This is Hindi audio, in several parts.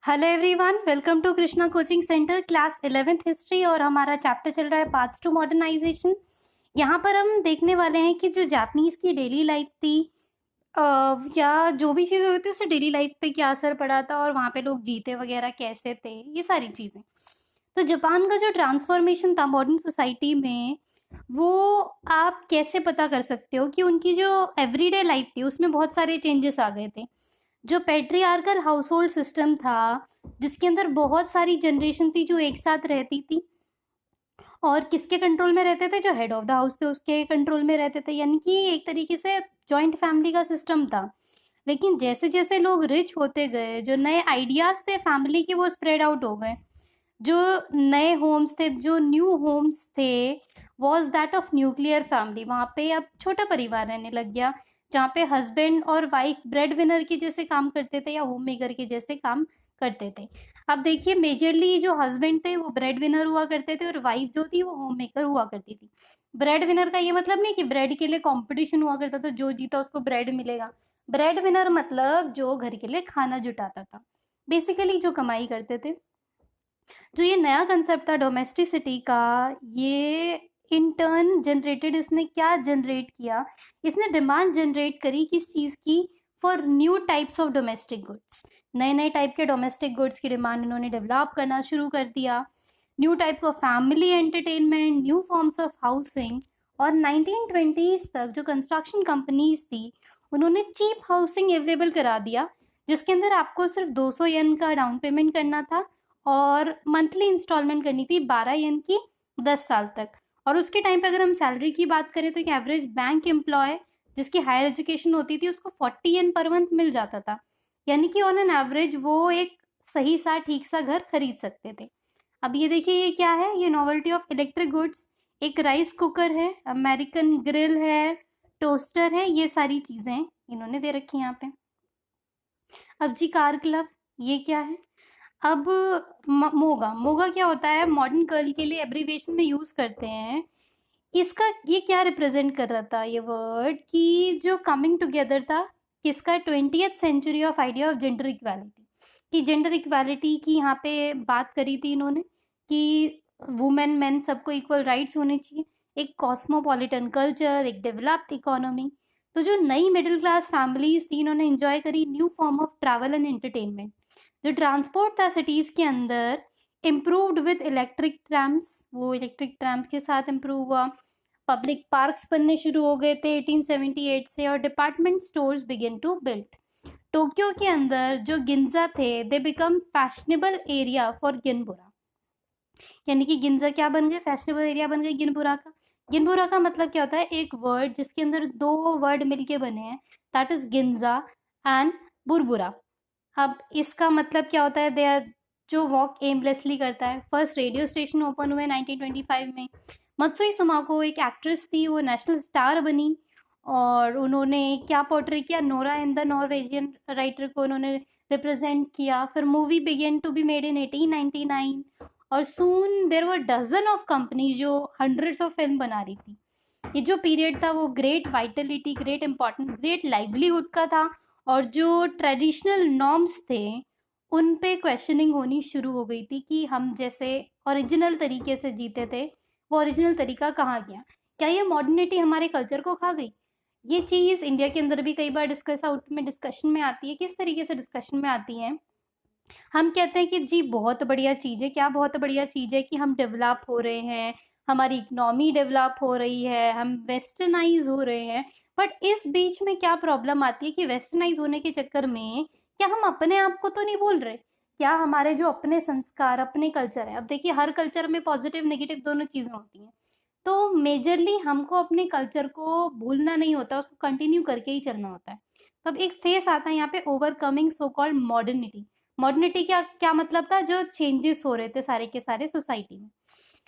Hello everyone, welcome to Krishna coaching centre class 11th history. और हमारा चैप्टर चल रहा है पाथ्स टू मॉडर्नाइजेशन। यहाँ पर हम देखने वाले हैं कि जो जापानीज की डेली लाइफ थी, या जो भी चीज़ें हुई थी उससे डेली लाइफ पे क्या असर पड़ा था और वहाँ पे लोग जीते वगैरह कैसे थे, ये सारी चीज़ें। तो जापान का जो ट्रांसफॉर्मेशन था मॉडर्न सोसाइटी में, वो आप कैसे पता कर सकते हो कि उनकी जो एवरीडे लाइफ थी उसमें बहुत सारे चेंजेस आ गए थे। जो पैट्रियार्कल हाउस होल्ड सिस्टम था, जिसके अंदर बहुत सारी जनरेशन थी जो एक साथ रहती थी, और किसके कंट्रोल में रहते थे? जो हेड ऑफ द हाउस थे उसके कंट्रोल में रहते थे, यानी कि एक तरीके से जॉइंट फैमिली का सिस्टम था। लेकिन जैसे जैसे लोग रिच होते गए, जो नए आइडियाज थे फैमिली के वो स्प्रेड आउट हो गए। जो नए होम्स थे, जो न्यू होम्स थे, was that of nuclear family. वहाँ पे अब छोटा परिवार रहने लग गया, जहाँ पे हस्बैंड और वाइफ ब्रेड विनर के जैसे काम करते थे या होम मेकर के जैसे काम करते थे। अब देखिए, मेजरली जो हस्बैंड थे वो ब्रेड विनर हुआ करते थे और वाइफ जो थी वो होम मेकर हुआ करती थी। ब्रेड विनर का ये मतलब नहीं कि ब्रेड के लिए कंपटीशन हुआ करता था, जो जीता उसको ब्रेड मिलेगा। ब्रेड विनर मतलब जो घर के लिए खाना जुटाता था, बेसिकली जो कमाई करते थे। जो ये नया कंसेप्ट था डोमेस्टिसिटी का, ये इन टर्न जनरेटेड, इसने क्या जनरेट किया? इसने डिमांड जनरेट करी किस चीज़ की? For new types of domestic goods. नए नए टाइप के डोमेस्टिक गुड्स की डिमांड इन्होंने डेवलप करना शुरू कर दिया। New type of family entertainment, new forms of housing. और 1920s तक जो कंस्ट्रक्शन कंपनीज थी, उन्होंने चीप हाउसिंग अवेलेबल करा दिया, जिसके अंदर आपको सिर्फ 200 येन का डाउन पेमेंट करना था और मंथली इंस्टॉलमेंट करनी थी 12 येन की 10 साल तक। और उसके टाइम पे अगर हम सैलरी की बात करें तो एक एवरेज बैंक एम्प्लॉय जिसकी हायर एजुकेशन होती थी उसको 40 येन पर मंथ मिल जाता था, यानी कि ऑन एन एवरेज वो एक सही सा ठीक सा घर खरीद सकते थे। अब ये देखिए, ये क्या है? ये नोवेल्टी ऑफ इलेक्ट्रिक गुड्स। एक राइस कुकर है, अमेरिकन ग्रिल है, टोस्टर है, ये सारी चीजें इन्होंने दे रखी हैं यहाँ पे। अब जी कार क्लब, ये क्या है? अब मोगा, मोगा क्या होता है? मॉडर्न गर्ल के लिए एब्रीविएशन में यूज करते हैं। इसका ये क्या रिप्रेजेंट कर रहा था ये वर्ड? कि जो कमिंग टुगेदर था किसका? 20th century of idea of gender equality. कि जेंडर इक्वालिटी की यहाँ पे बात करी थी इन्होंने, कि वुमेन मेन सबको इक्वल राइट्स होने चाहिए। एक कॉस्मोपॉलिटन कल्चर, एक डेवलप्ड इकोनॉमी। तो जो नई मिडिल क्लास फैमिलीज थी, इन्होंने एंजॉय करी new form of travel and entertainment. जो ट्रांसपोर्ट था सिटीज के अंदर, इम्प्रूव्ड विद इलेक्ट्रिक ट्रैम्स, वो इलेक्ट्रिक ट्रैम्स के साथ इम्प्रूव हुआ। पब्लिक पार्क्स बनने शुरू हो गए थे 1878 से, और department stores begin to build. Tokyo के अंदर जो गिंजा थे, they become fashionable area for Ginbura. यानी कि गिंजा क्या बन गए? फैशनेबल एरिया बन गए गिनबुरा का। गिनबुरा का मतलब क्या होता है? एक वर्ड जिसके अंदर दो वर्ड मिलके बने हैं, दैट इज गिंजा एंड बुरबुरा। अब इसका मतलब क्या होता है? दे आर जो वॉक एमलेसली करता है। फर्स्ट रेडियो स्टेशन ओपन हुए 1925 में। मत्सुई सुमाको एक एक्ट्रेस थी, वो नेशनल स्टार बनी, और उन्होंने क्या पोर्ट्रे किया? Nora in the Norwegian writer को उन्होंने रिप्रेजेंट किया। फिर movie began to be made in 1899, और soon there were dozen of company जो हंड्रेड्स ऑफ फिल्म बना रही थी। ये जो पीरियड था वो great vitality, great importance, great livelihood का था। और जो ट्रेडिशनल नॉर्म्स थे उन पे क्वेश्चनिंग होनी शुरू हो गई थी, कि हम जैसे ओरिजिनल तरीके से जीते थे, वो ओरिजिनल तरीका कहाँ गया? क्या ये मॉडर्निटी हमारे कल्चर को खा गई? ये चीज़ इंडिया के अंदर भी कई बार डिस्कस आउट में डिस्कशन में आती है। किस तरीके से डिस्कशन में आती है? हम कहते हैं कि जी बहुत बढ़िया चीज़ है। क्या बहुत बढ़िया चीज़ है? कि हम डेवलप हो रहे हैं, हमारी इकोनॉमी डेवलप हो रही है, हम वेस्टर्नाइज हो रहे हैं। बट इस बीच में क्या प्रॉब्लम आती है कि वेस्टर्नाइज होने के चक्कर में क्या हम अपने आप को तो नहीं भूल रहे? क्या हमारे जो अपने संस्कार, अपने कल्चर है, अब देखिए हर कल्चर में पॉजिटिव नेगेटिव दोनों चीज़ें होती हैं। तो मेजरली हमको अपने कल्चर को भूलना नहीं होता, उसको कंटिन्यू करके ही चलना होता है। तो अब एक फेस आता है यहाँ पे, overcoming so called modernity. Modernity क्या क्या मतलब था? जो चेंजेस हो रहे थे सारे के सारे सोसाइटी में।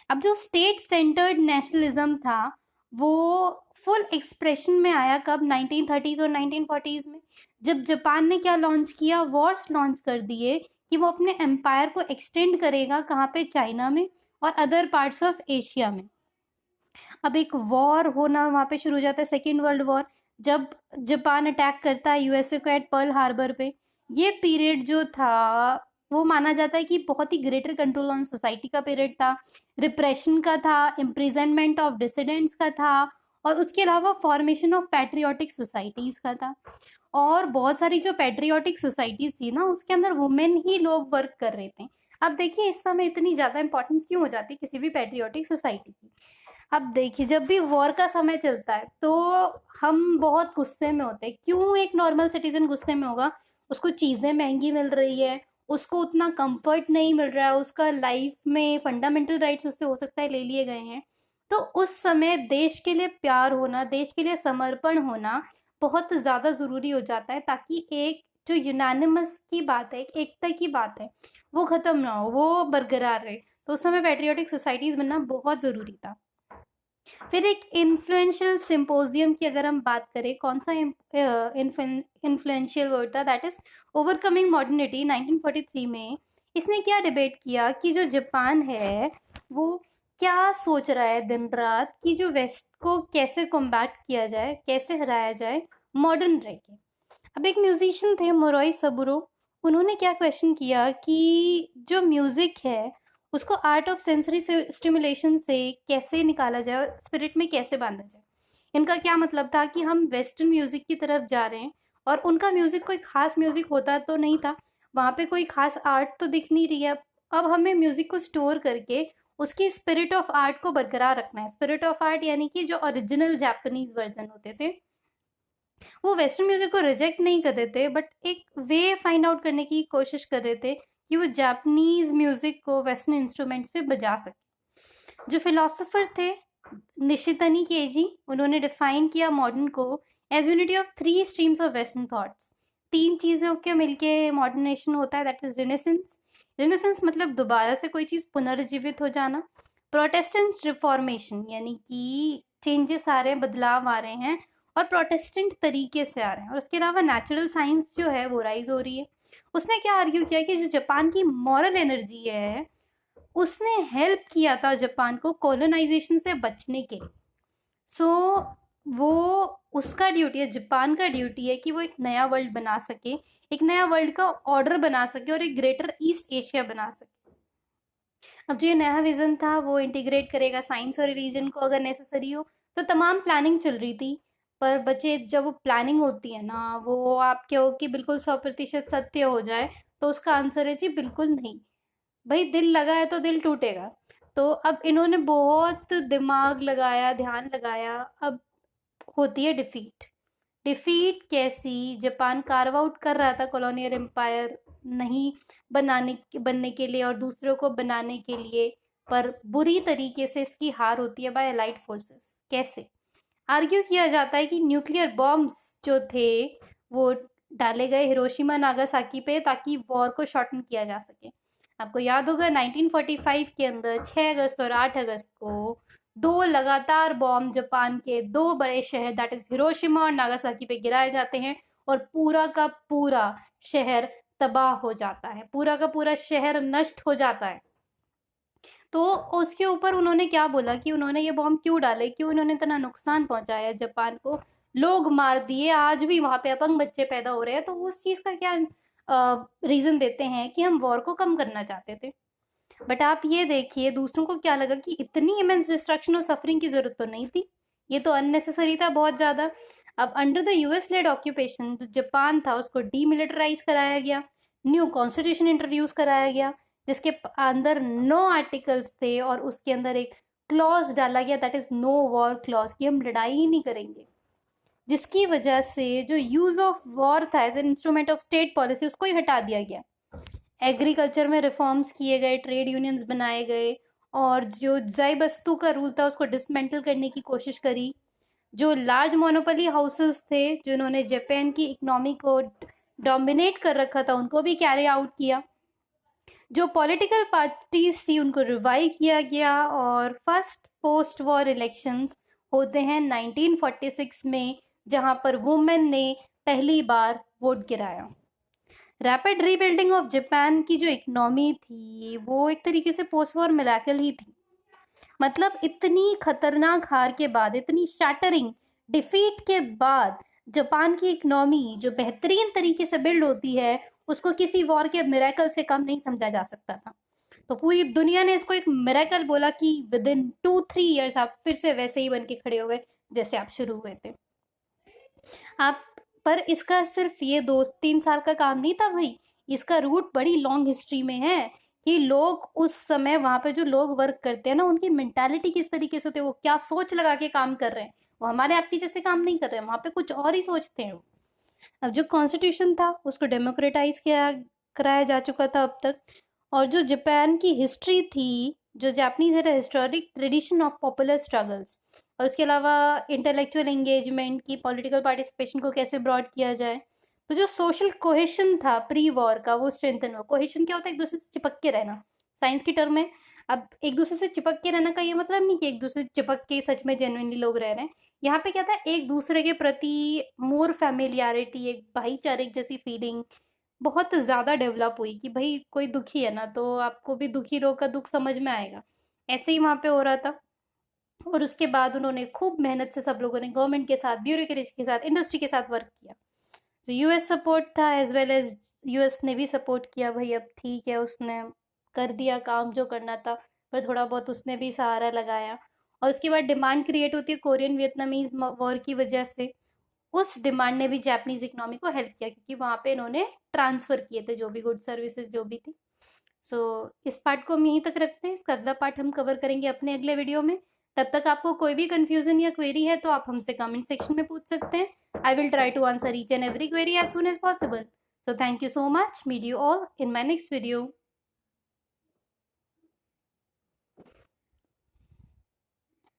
अब जो स्टेट सेंटर्ड नेशनलिज्म था, वो फुल एक्सप्रेशन में आया कब? 1930s और 1940s में, जब जापान ने क्या लॉन्च किया? वॉर्स लॉन्च कर दिए कि वो अपने एम्पायर को एक्सटेंड करेगा। कहाँ पे? चाइना में और अदर पार्ट्स ऑफ एशिया में। अब एक वॉर होना वहाँ पे शुरू हो जाता है, सेकेंड वर्ल्ड वॉर, जब जापान अटैक करता है यूएसए को एट पर्ल हार्बर पे। ये पीरियड जो था वो माना जाता है कि बहुत ही ग्रेटर कंट्रोल ऑन सोसाइटी का पीरियड था, रिप्रेशन का था, इम्प्रिजनमेंट ऑफ डिसिडेंट्स का था, और उसके अलावा फॉर्मेशन ऑफ पैट्रियोटिक सोसाइटीज का था। और बहुत सारी जो पैट्रियोटिक सोसाइटीज थी ना, उसके अंदर वुमेन ही लोग वर्क कर रहे थे। अब देखिए इस समय इतनी ज्यादा इंपॉर्टेंस क्यों हो जाती है किसी भी पैट्रियोटिक सोसाइटी की। अब देखिए जब भी वॉर का समय चलता है तो हम बहुत गुस्से में होते हैं। क्यों एक नॉर्मल सिटीजन गुस्से में होगा? उसको चीजें महंगी मिल रही है, उसको उतना कंफर्ट नहीं मिल रहा है, उसका लाइफ में फंडामेंटल राइट्स उससे हो सकता है ले लिए गए हैं। तो उस समय देश के लिए प्यार होना, देश के लिए समर्पण होना बहुत ज्यादा जरूरी हो जाता है, ताकि एक जो यूनानिमस की बात है, एक एकता की बात है, वो खत्म ना हो, वो बरकरार रहे। तो उस समय पैट्रियोटिक सोसाइटीज बनना बहुत जरूरी था। फिर एक इन्फ्लुएंशियल सिंपोजियम की अगर हम बात करें, कौन सा इन्फ्लुएंशियल वर्ड था, दैट इज ओवरकमिंग मॉडर्निटी 1943 में। इसने क्या डिबेट किया कि जो जापान है वो क्या सोच रहा है दिन रात कि जो वेस्ट को कैसे कॉम्बैट किया जाए, कैसे हराया जाए मॉडर्न रह के। अब एक म्यूजिशियन थे मोरोई सबुरो, उन्होंने क्या क्वेश्चन किया कि जो म्यूजिक है उसको आर्ट ऑफ सेंसरी स्टिमुलेशन से कैसे निकाला जाए और स्पिरिट में कैसे बांधा जाए। इनका क्या मतलब था कि हम वेस्टर्न म्यूजिक की तरफ जा रहे हैं, और उनका म्यूजिक कोई खास म्यूजिक होता तो नहीं था, वहाँ पे कोई खास आर्ट तो दिख नहीं रही है। अब हमें म्यूजिक को स्टोर करके उसकी स्पिरिट ऑफ आर्ट को बरकरार रखना है। स्पिरिट ऑफ आर्ट यानी कि जो ओरिजिनल जापानीज वर्जन होते थे वो वेस्टर्न म्यूजिक को रिजेक्ट नहीं कर रहे थे, बट एक वे फाइंड आउट करने की कोशिश कर रहे थे कि वो जापानीज म्यूजिक को वेस्टर्न इंस्ट्रूमेंट्स पे बजा सके। जो फिलोसोफर थे निशितनी केजी, उन्होंने डिफाइन किया मॉडर्न को as unity of 3 streams of western thoughts. 3 चीजों के मिलके मॉडर्नेशन होता है, दैट इज रिनेसेंस। रिनेसेंस मतलब दोबारा से कोई चीज पुनर्जीवित हो जाना। प्रोटेस्टेंट रिफॉर्मेशन यानी कि चेंजेस आ रहे हैं, बदलाव आ रहे हैं, और प्रोटेस्टेंट तरीके से आ रहे हैं। और उसके अलावा नेचुरल साइंस जो है वो राइज हो रही है। उसने क्या आर्ग्यू किया कि जो जापान की मॉरल एनर्जी है उसने हेल्प किया था जापान को कॉलोनाइजेशन से बचने के लिए। सो वो उसका ड्यूटी है, जापान का ड्यूटी है कि वो एक नया वर्ल्ड बना सके, एक नया वर्ल्ड का ऑर्डर बना सके और एक ग्रेटर ईस्ट एशिया बना सके। अब जो ये नया विजन था वो इंटीग्रेट करेगा साइंस और रिलीजन को अगर नेसेसरी हो। तो तमाम प्लानिंग चल रही थी, पर बच्चे जब वो प्लानिंग होती है ना, वो आप कहो कि बिल्कुल 100% सत्य हो जाए, तो उसका आंसर है जी बिल्कुल नहीं। भाई दिल लगा है तो दिल टूटेगा। तो अब इन्होंने बहुत दिमाग लगाया, ध्यान लगाया। अब होती है डिफीट। डिफीट कैसी? जापान कार्व आउट कर रहा था कॉलोनियल एम्पायर नहीं बनने के लिए और दूसरों को बनाने के लिए, पर बुरी तरीके से इसकी हार होती है बाय अलाइड फोर्सेस। कैसे? आर्ग्यू किया जाता है कि न्यूक्लियर बॉम्ब्स जो थे वो डाले गए हिरोशिमा नागासाकी पे ताकि वॉर को शॉर्टन किया जा सके। आपको याद होगा 1945 के अंदर 6 अगस्त और 8 अगस्त को 2 लगातार बॉम्ब जापान के 2 बड़े शहर दैट इज हिरोशिमा और नागासाकी पे गिराए जाते हैं, और पूरा का पूरा शहर तबाह हो जाता है, पूरा का पूरा शहर नष्ट हो जाता है। तो उसके ऊपर उन्होंने क्या बोला कि उन्होंने ये बॉम्ब क्यों डाले, क्यों उन्होंने इतना नुकसान पहुंचाया जापान को, लोग मार दिए, आज भी वहां पे अपंग बच्चे पैदा हो रहे हैं। तो उस चीज का क्या रीजन देते हैं कि हम वॉर को कम करना चाहते थे। बट आप ये देखिए दूसरों को क्या लगा कि इतनी इमेंस डिस्ट्रक्शन और सफरिंग की जरूरत तो नहीं थी, ये तो अननेसेसरी था बहुत ज्यादा। अब under the US led occupation जो जापान था उसको डीमिलिटराइज कराया गया, न्यू कॉन्स्टिट्यूशन इंट्रोड्यूस कराया गया जिसके अंदर 9 आर्टिकल्स थे, और उसके अंदर एक क्लॉज डाला गया that is no war clause, कि हम लड़ाई ही नहीं करेंगे। जिसकी वजह से जो यूज ऑफ वॉर था as an instrument of state policy उसको ही हटा दिया गया। एग्रीकल्चर में रिफॉर्म्स किए गए, ट्रेड यूनियंस बनाए गए, और जो जय बस्तु का रूल था उसको डिसमेंटल करने की कोशिश करी। जो लार्ज मोनोपोली हाउसेस थे जिन्होंने जापान की इकोनॉमी को डोमिनेट कर रखा था उनको भी कैरी आउट किया। जो पॉलिटिकल पार्टीज थी उनको रिवाइव किया गया, और फर्स्ट पोस्ट वॉर इलेक्शंस होते हैं 1946 में, जहां पर वुमेन ने पहली बार वोट गिराया। रैपिड रीबिल्डिंग ऑफ जापान की जो इकोनॉमी थी वो एक तरीके से पोस्ट वॉर मिराकल ही थी। मतलब इतनी खतरनाक हार के बाद, इतनी शैटरिंग डिफीट के बाद जापान की इकोनॉमी जो बेहतरीन तरीके से बिल्ड होती है उसको किसी वॉर के मिरेकल से कम नहीं समझा जा सकता था। तो पूरी दुनिया ने इसको एक मिरेकल बोला कि विद इन 2-3 ईयर्स आप फिर से वैसे ही बन के खड़े हो गए जैसे आप शुरू हुए थे। आप पर इसका सिर्फ ये 2-3 साल का काम नहीं था भाई, इसका रूट बड़ी लॉन्ग हिस्ट्री में है कि लोग उस समय वहां पे जो लोग वर्क करते हैं ना, उनकी मेंटालिटी किस तरीके से होती है, वो क्या सोच लगा के काम कर रहे हैं। वो हमारे आपकी जैसे काम नहीं कर रहे हैं, वहां पे कुछ और ही सोचते हैं। अब जो कॉन्स्टिट्यूशन था उसको डेमोक्रेटाइज किया कराया जा चुका था अब तक। और जो जापान की हिस्ट्री थी, जो जापानीज है, historic tradition of popular struggles, और उसके अलावा इंटेलेक्चुअल एंगेजमेंट की, पॉलिटिकल पार्टिसिपेशन को कैसे ब्रॉड किया जाए, तो जो सोशल कोहेशन था प्री वॉर का वो स्ट्रेंथन हुआ। कोहेशन क्या होता है? एक दूसरे से चिपक के रहना, साइंस की टर्म में। अब एक दूसरे से चिपक के रहना का ये मतलब नहीं कि एक दूसरे से चिपक के सच में जेन्युइनली लोग रह रहे हैं। यहाँ पे क्या था, एक दूसरे के प्रति मोर फैमिलियरिटी, एक भाईचारे जैसी फीलिंग बहुत ज़्यादा डेवलप हुई कि भाई कोई दुखी है ना, तो आपको भी दुखी लोग का दुख समझ में आएगा। ऐसे ही वहाँ पे हो रहा था। और उसके बाद उन्होंने खूब मेहनत से सब लोगों ने गवर्नमेंट के साथ, ब्यूरोक्रेसी के साथ, इंडस्ट्री के साथ वर्क किया। तो यूएस सपोर्ट था एज वेल एज यूएस ने भी सपोर्ट किया। भाई अब ठीक है, उसने कर दिया काम जो करना था, पर थोड़ा बहुत उसने भी सहारा लगाया। और उसके बाद डिमांड क्रिएट होती है कोरियन वियतनामीज वॉर की वजह से। उस डिमांड ने भी जापानीज इकोनॉमी को हेल्प किया, क्योंकि वहाँ पे इन्होंने ट्रांसफर किए थे जो भी गुड सर्विसेज जो भी थी। सो इस पार्ट को हम यहीं तक रखते हैं, इसका अगला पार्ट हम कवर करेंगे अपने अगले वीडियो में। तब तक आपको कोई भी कंफ्यूजन या क्वेरी है तो आप हमसे कमेंट सेक्शन में पूछ सकते हैं। I will try to answer each and every query as soon as possible. So thank you so much. Meet you all in my next video.